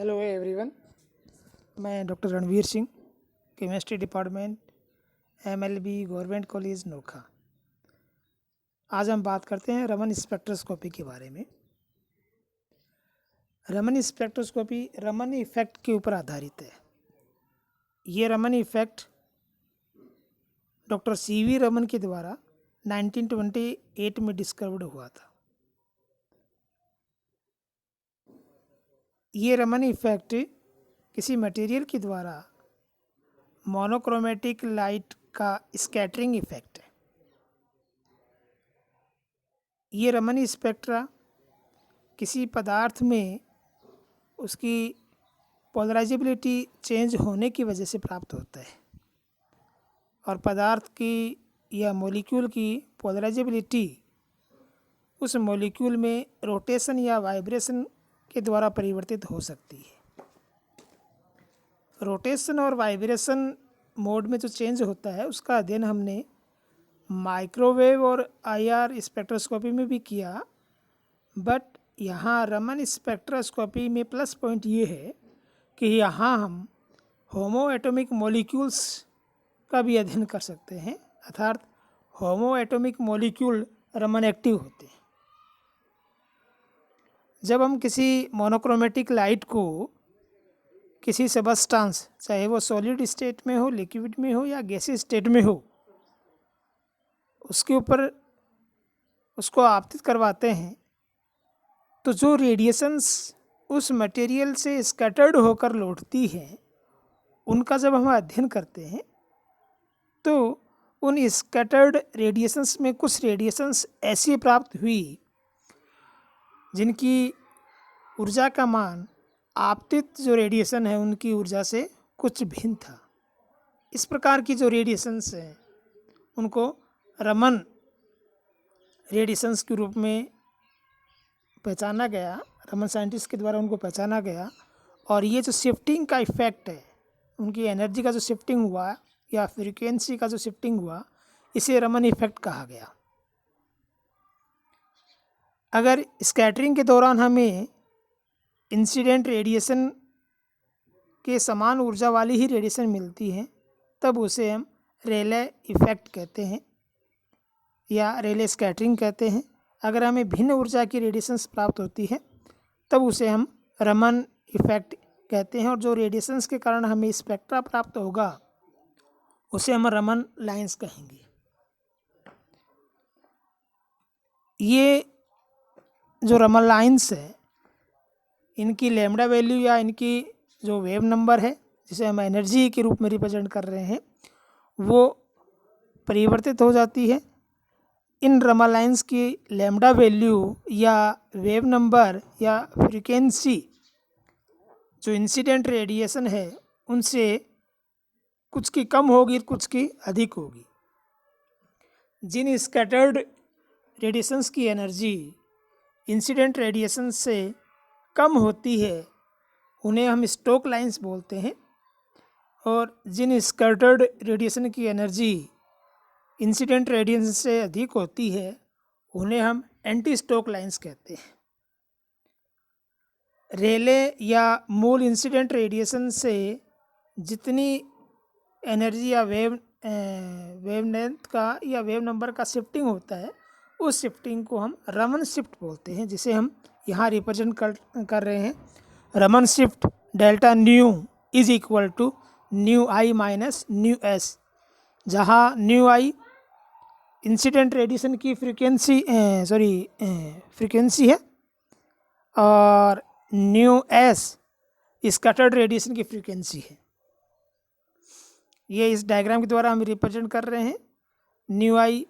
Hello everyone, मैं doctor Ranveer Singh, chemistry department, MLB government college Nokha. आज हम बात करते हैं रमन स्पेक्ट्रोस्कोपी के बारे में। रमन स्पेक्ट्रोस्कोपी रमन इफेक्ट के ऊपर आधारित है। ये Raman effect doctor CV Raman के द्वारा 1928 में डिस्कवर्ड हुआ था। ये रमन इफेक्ट किसी मटेरियल के द्वारा मोनोक्रोमेटिक लाइट का स्कैटरिंग इफेक्ट है। ये रमन स्पेक्ट्रा किसी पदार्थ में उसकी पोलराइजेबिलिटी चेंज होने की वजह से प्राप्त होता है, और पदार्थ की या मॉलिक्यूल की पोलराइजेबिलिटी उस मॉलिक्यूल में रोटेशन या वाइब्रेशन के द्वारा परिवर्तित हो सकती है। रोटेशन और वाइब्रेशन मोड में जो चेंज होता है उसका अध्ययन हमने माइक्रोवेव और IR स्पेक्ट्रोस्कोपी में भी किया, बट यहाँ रमन स्पेक्ट्रोस्कोपी में प्लस पॉइंट ये है कि यहाँ हम होमो एटॉमिक मॉलिक्यूल्स का भी अध्ययन कर सकते हैं, अर्थात होमो एटॉमिक मॉलिक्यूल रमन एक्टिव होते हैं। जब हम किसी मोनोक्रोमेटिक लाइट को किसी सबस्टांस, चाहे वो सॉलिड स्टेट में हो, लिक्विड में हो या गैसीय स्टेट में हो, उसके ऊपर उसको आपतित करवाते हैं, तो जो रेडिएशंस उस मटेरियल से स्कैटर्ड होकर लौटती हैं, उनका जब हम अध्ययन करते हैं तो उन स्कैटर्ड रेडिएशंस में कुछ रेडिएशंस ऐसी प्राप्त हुई जिनकी ऊर्जा का मान आपतित जो रेडिएशन है उनकी ऊर्जा से कुछ भिन्न था। इस प्रकार की जो रेडिएशंस हैं उनको रमन रेडिएशंस के रूप में पहचाना गया, रमन साइंटिस्ट के द्वारा उनको पहचाना गया। और ये जो शिफ्टिंग का इफ़ेक्ट है, उनकी एनर्जी का जो शिफ्टिंग हुआ या फ्रीक्वेंसी का जो शिफ्टिंग हुआ, इसे रमन इफेक्ट कहा गया। अगर स्कैटरिंग के दौरान हमें इंसिडेंट रेडिएशन के समान ऊर्जा वाली ही रेडिएशन मिलती है, तब उसे हम रेले इफेक्ट कहते हैं या रेले स्कैटरिंग कहते हैं। अगर हमें भिन्न ऊर्जा की रेडिएशंस प्राप्त होती है तब उसे हम रमन इफेक्ट कहते हैं, और जो रेडिएशंस के कारण हमें स्पेक्ट्रा प्राप्त होगा उसे हम रमन लाइंस कहेंगे। ये जो रमन लाइंस है, इनकी लैम्डा वैल्यू या इनकी जो वेव नंबर है, जिसे हम एनर्जी के रूप में रिप्रेजेंट कर रहे हैं, वो परिवर्तित हो जाती है। इन रमन लाइंस की लैम्डा वैल्यू या वेव नंबर या फ्रीक्वेंसी जो इंसिडेंट रेडिएशन है उनसे कुछ की कम होगी, कुछ की अधिक होगी। जिन स्कैटर्ड रेडिएशंस की एनर्जी इंसिडेंट रेडिएशन से कम होती है उन्हें हम स्टोक लाइंस बोलते हैं, और जिन स्कैटर्ड रेडिएशन की एनर्जी इंसिडेंट रेडिएशन से अधिक होती है उन्हें हम एंटी स्टोक लाइंस कहते हैं। रेले या मूल इंसिडेंट रेडिएशन से जितनी एनर्जी या वेवलेंथ का या वेव नंबर का शिफ्टिंग होता है, उस शिफ्टिंग को हम रमन शिफ्ट बोलते हैं, जिसे हम यहाँ रिप्रेजेंट कर रहे हैं। Raman shift delta nu is equal to nu i minus nu s, जहाँ न्यू आई इंसिडेंट रेडिएशन की फ्रीक्वेंसी है और न्यू एस स्कैटर्ड रेडिएशन की फ्रीक्वेंसी है। ये इस डायग्राम के द्वारा हम रिप्रेजेंट कर रहे हैं। न्यू आई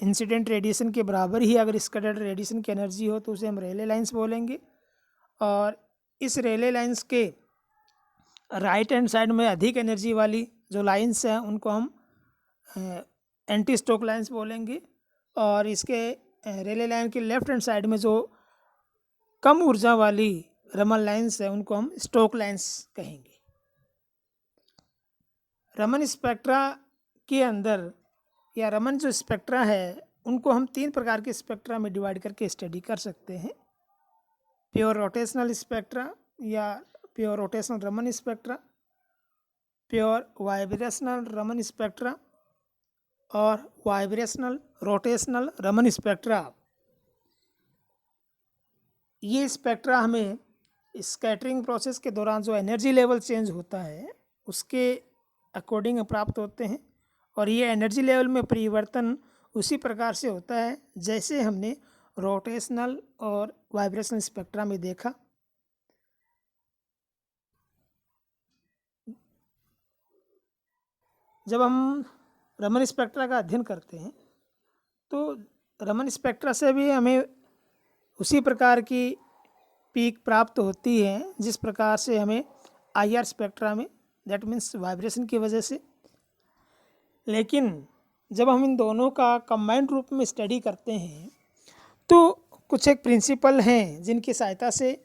इंसिडेंट रेडिएशन के बराबर ही अगर स्कैटर्ड रेडिएशन की एनर्जी हो तो उसे हम रेले लाइंस बोलेंगे, और इस रेले लाइंस के राइट हैंड साइड में अधिक एनर्जी वाली जो लाइंस हैं उनको हम एंटी स्टोक लाइंस बोलेंगे, और इसके रेले लाइन के लेफ्ट हैंड साइड में जो कम ऊर्जा वाली रमन लाइंस है उनको हम स्टोक लाइंस कहेंगे। रमन स्पेक्ट्रा के अंदर या रमन जो स्पेक्ट्रा है उनको हम 3 प्रकार के स्पेक्ट्रा में डिवाइड करके स्टडी कर सकते हैं। प्योर रोटेशनल स्पेक्ट्रा या pure rotational Raman spectra, pure vibrational Raman spectra और वाइब्रेशनल रोटेशनल रमन स्पेक्ट्रा। ये स्पेक्ट्रा हमें स्कैटरिंग प्रोसेस के दौरान जो एनर्जी लेवल चेंज होता है उसके अकॉर्डिंग प्राप्त होते हैं, और ये एनर्जी लेवल में परिवर्तन उसी प्रकार से होता है जैसे हमने रोटेशनल और वाइब्रेशनल स्पेक्ट्रा में देखा। जब हम रमन स्पेक्ट्रा का अध्ययन करते हैं तो रमन स्पेक्ट्रा से भी हमें उसी प्रकार की पीक प्राप्त होती है जिस प्रकार से हमें आईआर स्पेक्ट्रा में, दैट मीन्स वाइब्रेशन की वजह से। लेकिन जब हम इन दोनों का कंबाइंड रूप में स्टडी करते हैं तो कुछ एक प्रिंसिपल हैं जिनकी सहायता से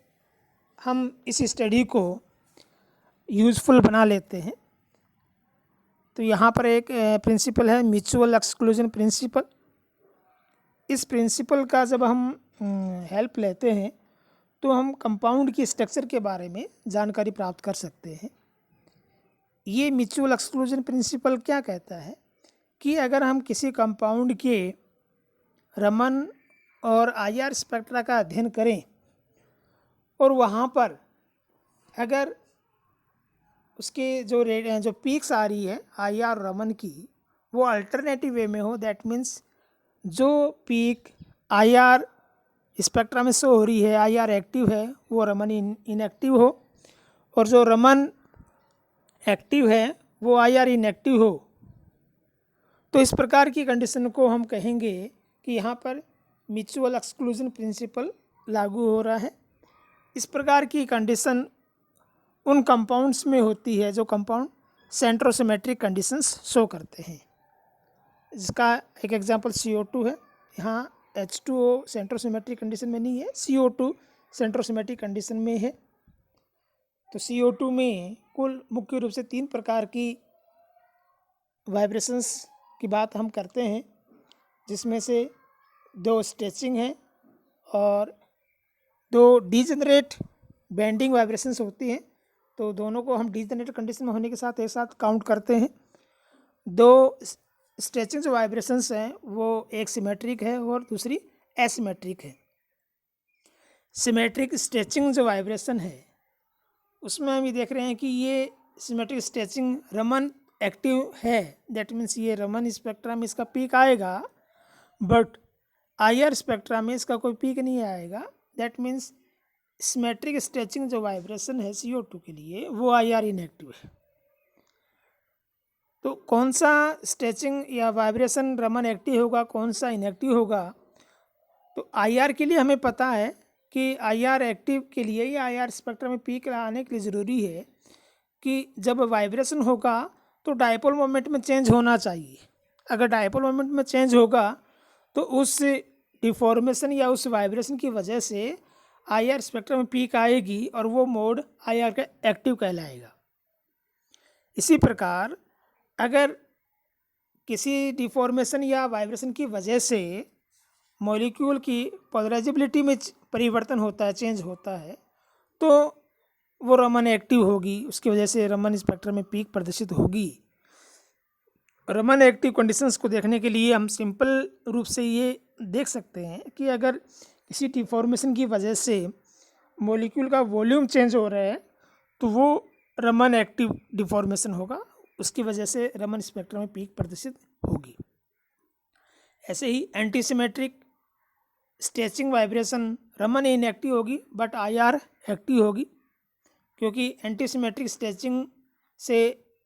हम इस स्टडी को यूज़फुल बना लेते हैं। तो यहाँ पर एक प्रिंसिपल है म्यूचुअल एक्सक्लूजन प्रिंसिपल। इस प्रिंसिपल का जब हम हेल्प लेते हैं तो हम कंपाउंड की स्ट्रक्चर के बारे में जानकारी प्राप्त कर सकते हैं। ये म्यूचुअल एक्सक्लूजन प्रिंसिपल क्या कहता है कि अगर हम किसी कंपाउंड के रमन और आईआर स्पेक्ट्रा का अध्ययन करें और वहाँ पर अगर उसके जो पीक्स आ रही है आईआर रमन की वो अल्टरनेटिव वे में हो, दैट मीन्स जो पीक आईआर स्पेक्ट्रा में शो हो रही है आईआर एक्टिव है वो रमन इनएक्टिव हो, और जो रमन एक्टिव है वो आईआर इनएक्टिव हो, तो इस प्रकार की कंडीशन को हम कहेंगे कि यहाँ पर म्यूचुअल एक्सक्लूजन प्रिंसिपल लागू हो रहा है। इस प्रकार की कंडीशन उन कंपाउंड्स में होती है जो कंपाउंड सेंट्रोसिमेट्रिक कंडीशंस शो करते हैं। जिसका एक एग्जांपल CO2 है। यहाँ H2O सेंट्रोसिमेट्रिक कंडीशन में नहीं है, CO2 सेंट्रोसिमेट्रिक कंडीशन में है। तो CO2 में कुल मुख्य रूप से 3 प्रकार की वाइब्रेशंस की बात हम करते हैं, जिसमें से 2 स्ट्रेचिंग हैं और 2 डीजेनरेट बेंडिंग वाइब्रेशंस होती हैं। तो दोनों को हम डीजेनरेट कंडीशन में होने के साथ एक साथ काउंट करते हैं। 2 स्ट्रेचिंग जो वाइब्रेशंस हैं वो एक सिमेट्रिक है और दूसरी एसिमेट्रिक है। सिमेट्रिक स्ट्रेचिंग जो वाइब्रेशन है उसमें हम ये देख रहे हैं कि ये सिमेट्रिक स्ट्रेचिंग रमन एक्टिव है, दैट मीन्स ये रमन स्पेक्ट्रा में इसका पीक आएगा, बट आईआर स्पेक्ट्रा में इसका कोई पीक नहीं आएगा। दैट मीन्स सिमेट्रिक स्ट्रेचिंग जो वाइब्रेशन है CO2 के लिए वो आईआर इनएक्टिव है। तो कौन सा स्ट्रेचिंग या वाइब्रेशन रमन एक्टिव होगा, कौन सा इनएक्टिव होगा? तो आईआर के लिए हमें पता है कि आईआर एक्टिव के लिए या आईआर स्पेक्ट्रम में पीक आने के लिए ज़रूरी है कि जब वाइब्रेशन होगा तो डायपोल मोमेंट में चेंज होना चाहिए। अगर डायपोल मोमेंट में चेंज होगा तो उस डिफॉर्मेशन या उस वाइब्रेशन की वजह से आईआर स्पेक्ट्रम में पीक आएगी और वो मोड आईआर का एक्टिव कहलाएगा। इसी प्रकार अगर किसी डिफॉर्मेशन या वाइब्रेशन की वजह से मॉलिक्यूल की पोलराइजेबिलिटी में परिवर्तन होता है, चेंज होता है, तो वो रमन एक्टिव होगी, उसकी वजह से रमन स्पेक्ट्रम में पीक प्रदर्शित होगी। रमन एक्टिव कंडीशंस को देखने के लिए हम सिंपल रूप से ये देख सकते हैं कि अगर किसी डिफॉर्मेशन की वजह से मॉलिक्यूल का वॉल्यूम चेंज हो रहा है तो वो रमन एक्टिव डिफॉर्मेशन होगा, उसकी वजह से रमन स्पेक्ट्रम में पीक प्रदर्शित होगी। ऐसे ही antisymmetric stretching vibration Raman inactive होगी बट आईआर एक्टिव होगी, क्योंकि एंटीसिमेट्रिक स्ट्रेचिंग से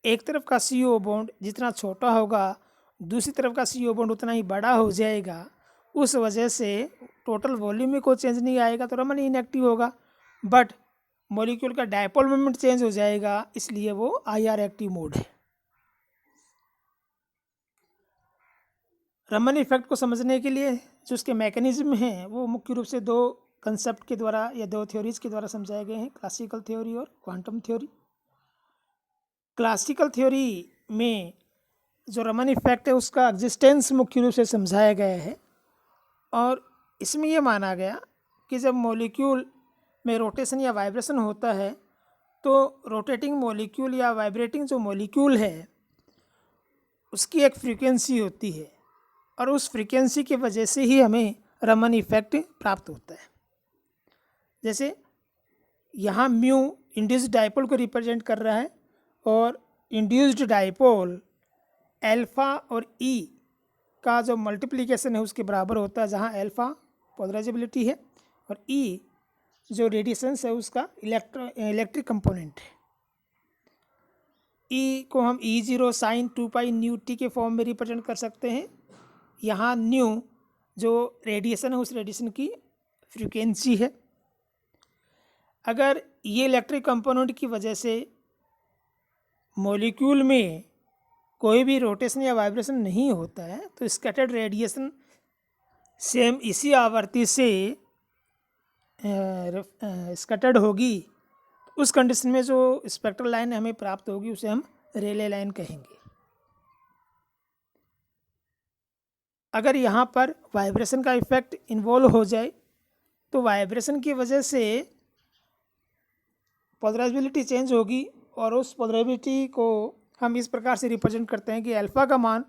एक तरफ का CO बॉन्ड जितना छोटा होगा दूसरी तरफ का CO बॉन्ड उतना ही बड़ा हो जाएगा। उस वजह से टोटल वॉल्यूम में कोई चेंज नहीं आएगा तो रमन इनएक्टिव होगा, बट मॉलिक्यूल का डायपोल मोमेंट चेंज हो जाएगा, इसलिए वो आईआर एक्टिव मोड है। रमन इफेक्ट को समझने के लिए जो उसके मैकेनिज्म हैं वो मुख्य रूप से 2 कंसेप्ट के द्वारा या 2 थ्योरीज के द्वारा समझाए गए हैं, क्लासिकल थ्योरी और क्वांटम थ्योरी। क्लासिकल थ्योरी में जो रमन इफेक्ट है उसका एग्जिस्टेंस मुख्य रूप से समझाया गया है, और इसमें यह माना गया कि जब मॉलिक्यूल में रोटेशन या वाइब्रेशन होता है तो रोटेटिंग मॉलिक्यूल या वाइब्रेटिंग जो मॉलिक्यूल है उसकी एक फ्रीक्वेंसी होती है और उस फ्रीक्वेंसी की वजह से ही हमें रमन इफेक्ट प्राप्त होता है। जैसे यहाँ म्यू इंड्यूस्ड डाइपोल को रिप्रेजेंट कर रहा है और इंड्यूस्ड डाइपोल एल्फ़ा और ई का जो मल्टीप्लिकेशन है उसके बराबर होता है, जहाँ एल्फ़ा पोलराइजेबिलिटी है और ई जो रेडिएशंस है उसका इलेक्ट्रिक कंपोनेंट है। ई को हम E0 sine 2 pi nu t के फॉर्म में रिप्रेजेंट कर सकते हैं। यहाँ न्यू जो रेडिएशन है उस रेडिएशन की फ्रीक्वेंसी है। अगर ये इलेक्ट्रिक कंपोनेंट की वजह से मॉलिक्यूल में कोई भी रोटेशन या वाइब्रेशन नहीं होता है तो स्कैटर्ड रेडिएशन सेम इसी आवृत्ति से स्कैटर्ड होगी। उस कंडीशन में जो स्पेक्ट्रल लाइन हमें प्राप्त होगी उसे हम रेले लाइन कहेंगे। अगर यहाँ पर वाइब्रेशन का इफेक्ट इन्वॉल्व हो जाए तो वाइब्रेशन की वजह से पोलराइजेबिलिटी चेंज होगी और उस पोलराइजेबिलिटी को हम इस प्रकार से रिप्रेजेंट करते हैं कि अल्फ़ा का मान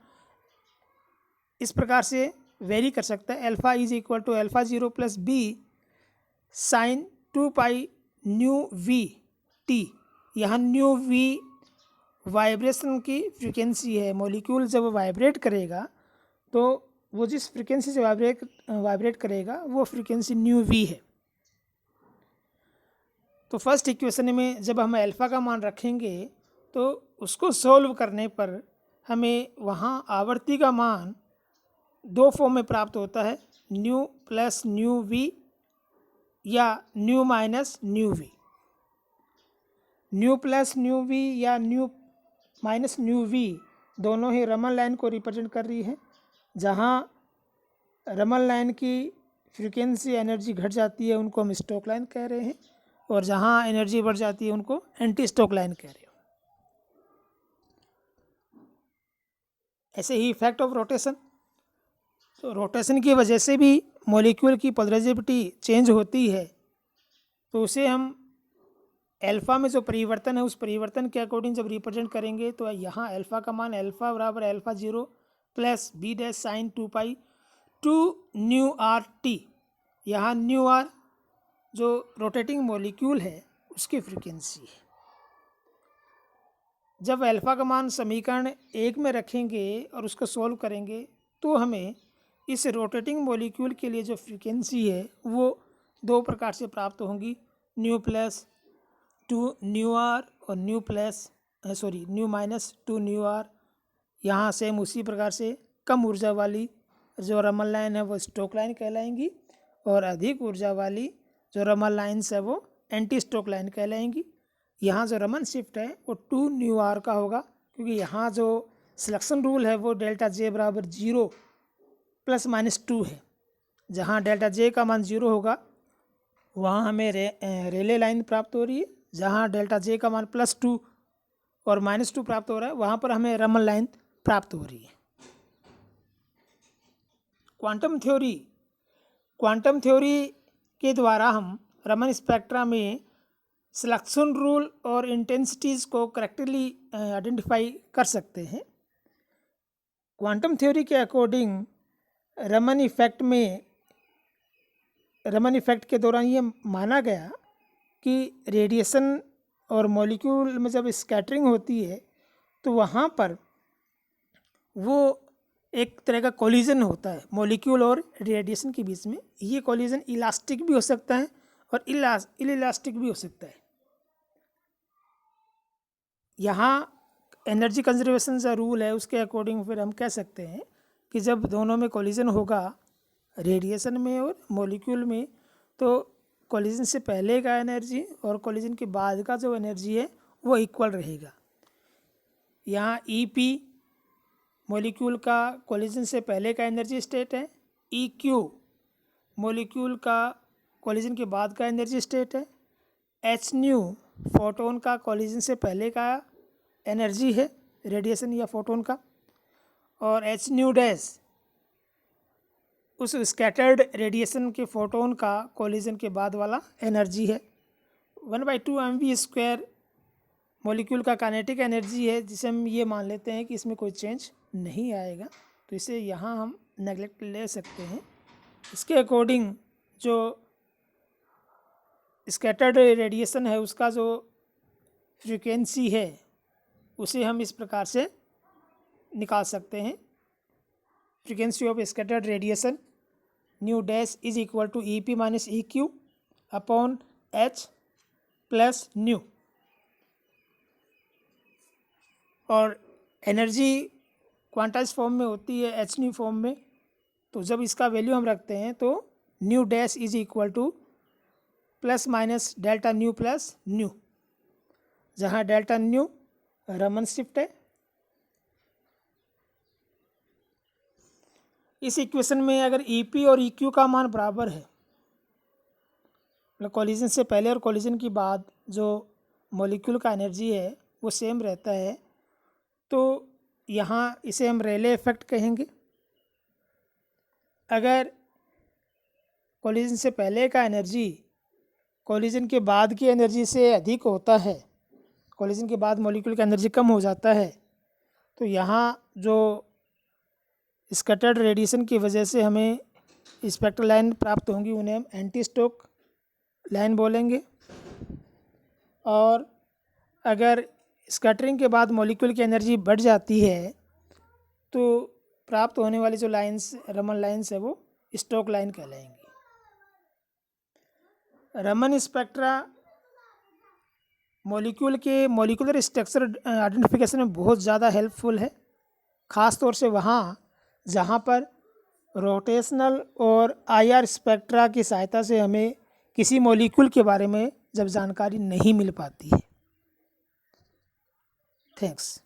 इस प्रकार से वेरी कर सकता है। Alpha is equal to alpha 0 plus b sine 2 pi nu v t. यहाँ न्यू वी वाइब्रेशन की फ्रीक्वेंसी है। मॉलिक्यूल जब वाइब्रेट करेगा तो वो जिस फ्रीक्वेंसी से वाइब्रेट करेगा वो फ्रीक्वेंसी न्यू वी है। तो फर्स्ट इक्वेशन में जब हम अल्फ़ा का मान रखेंगे तो उसको सॉल्व करने पर हमें वहाँ आवर्ती का मान दो फॉर्म में प्राप्त होता है, न्यू प्लस न्यू वी या nu minus nu v. Nu plus nu v या न्यू माइनस न्यू वी दोनों ही रमन लाइन को रिप्रेजेंट कर रही है। जहाँ रमन लाइन की फ्रीक्वेंसी एनर्जी घट जाती है उनको हम स्टोक लाइन कह रहे हैं और जहाँ एनर्जी बढ़ जाती है उनको एंटी स्टोक लाइन कह रहे हैं। ऐसे ही इफेक्ट ऑफ रोटेशन, तो रोटेशन की वजह से भी मॉलिक्यूल की पोलराइजेबिलिटी चेंज होती है तो उसे हम अल्फ़ा में जो परिवर्तन है उस परिवर्तन के अकॉर्डिंग जब रिप्रेजेंट करेंगे तो यहाँ अल्फ़ा का मान अल्फ़ा बराबर alpha 0 plus b dash sine 2 pi two nu r t. यहाँ न्यू आर जो रोटेटिंग मॉलिक्यूल है उसकी फ्रीक्वेंसी है। जब अल्फ़ा का मान समीकरण 1 में रखेंगे और उसको सॉल्व करेंगे तो हमें इस रोटेटिंग मॉलिक्यूल के लिए जो फ्रीक्वेंसी है वो दो प्रकार से प्राप्त होंगी, न्यू प्लस 2 न्यू आर और न्यू माइनस 2 न्यू आर। यहाँ सेम उसी प्रकार से कम ऊर्जा वाली जो रमन लाइन है वो स्टोक लाइन कहलाएंगी और अधिक ऊर्जा वाली जो रमन लाइन्स है वो एंटी स्टोक लाइन कहलाएंगी। यहाँ जो रमन शिफ्ट है वो 2 न्यू आर का होगा क्योंकि यहाँ जो सिलेक्शन रूल है वो डेल्टा जे बराबर 0 प्लस माइनस 2 है। जहाँ डेल्टा जे का मान 0 होगा वहाँ हमें रेले लाइन प्राप्त हो रही है, जहाँ डेल्टा जे का मान +2 और -2 प्राप्त हो रहा है वहाँ पर हमें रमन लाइन प्राप्त हो रही है। क्वांटम थ्योरी के द्वारा हम रमन स्पेक्ट्रा में सिलेक्शन रूल और इंटेंसिटीज़ को करेक्टली आइडेंटिफाई कर सकते हैं। क्वांटम थ्योरी के अकॉर्डिंग रमन इफेक्ट के दौरान ये माना गया कि रेडिएशन और मॉलिक्यूल में जब स्कैटरिंग होती है तो वहाँ पर वो एक तरह का कोलिजन होता है मॉलिक्यूल और रेडिएशन के बीच में। ये कोलिजन इलास्टिक भी हो सकता है और इलास्टिक भी हो सकता है। यहाँ एनर्जी कंजर्वेशन का रूल है उसके अकॉर्डिंग फिर हम कह सकते हैं कि जब दोनों में कोलिजन होगा रेडिएशन में और मॉलिक्यूल में तो कोलिजन से पहले का एनर्जी और कोलिजन के बाद का जो एनर्जी है वो इक्वल रहेगा। यहाँ EP मॉलिक्यूल का कोलिजन से पहले का एनर्जी स्टेट है, EQ मॉलिक्यूल का कोलिजन के बाद का एनर्जी स्टेट है, Hν फोटोन का कोलिजन से पहले का एनर्जी है रेडिएशन या फोटोन का, और Hν उस स्कैटर्ड रेडिएशन के फोटोन का कोलिजन के बाद वाला एनर्जी है। 1/2 mv² मॉलिक्यूल का काइनेटिक एनर्जी है, जिसे हम ये मान लेते हैं कि इसमें कोई चेंज नहीं आएगा, तो इसे यहाँ हम नेगलेक्ट ले सकते हैं। इसके अकॉर्डिंग जो स्कैटर्ड रेडिएशन है उसका जो फ्रीक्वेंसी है उसे हम इस प्रकार से निकाल सकते हैं। Frequency of scattered radiation nu dash is equal to E p minus E q upon h plus nu. और एनर्जी क्वांटाइज फॉर्म में होती है एच न्यू फॉर्म में, तो जब इसका वैल्यू हम रखते हैं तो new dash is equal two plus minus delta nu plus new, जहाँ डेल्टा न्यू रमन शिफ्ट है। इस इक्वेशन में अगर ई पी और ई क्यू का मान बराबर है, मतलब कॉलिजन से पहले और कॉलिजन के बाद जो मॉलिक्यूल का एनर्जी है वो सेम रहता है, तो यहाँ इसे हम रेले इफेक्ट कहेंगे। अगर कॉलिजन से पहले का एनर्जी कॉलिजन के बाद की एनर्जी से अधिक होता है, कॉलिजन के बाद मॉलिक्यूल का एनर्जी कम हो जाता है, तो यहाँ जो स्कैटर्ड रेडिएशन की वजह से हमें स्पेक्ट्रल लाइन प्राप्त होंगी उन्हें हम एंटी स्टोक लाइन बोलेंगे। और अगर स्कैटरिंग के बाद मॉलिक्यूल की एनर्जी बढ़ जाती है तो प्राप्त होने वाली जो लाइंस रमन लाइंस है वो स्टोक लाइन कहलाएंगी। रमन स्पेक्ट्रा मॉलिक्यूल के मॉलिक्यूलर स्ट्रक्चर आइडेंटिफिकेशन में बहुत ज़्यादा हेल्पफुल है, ख़ास तौर से वहाँ जहाँ पर रोटेशनल और आईआर स्पेक्ट्रा की सहायता से हमें किसी मॉलिक्यूल के बारे में जब जानकारी नहीं मिल पाती है। थैंक्स।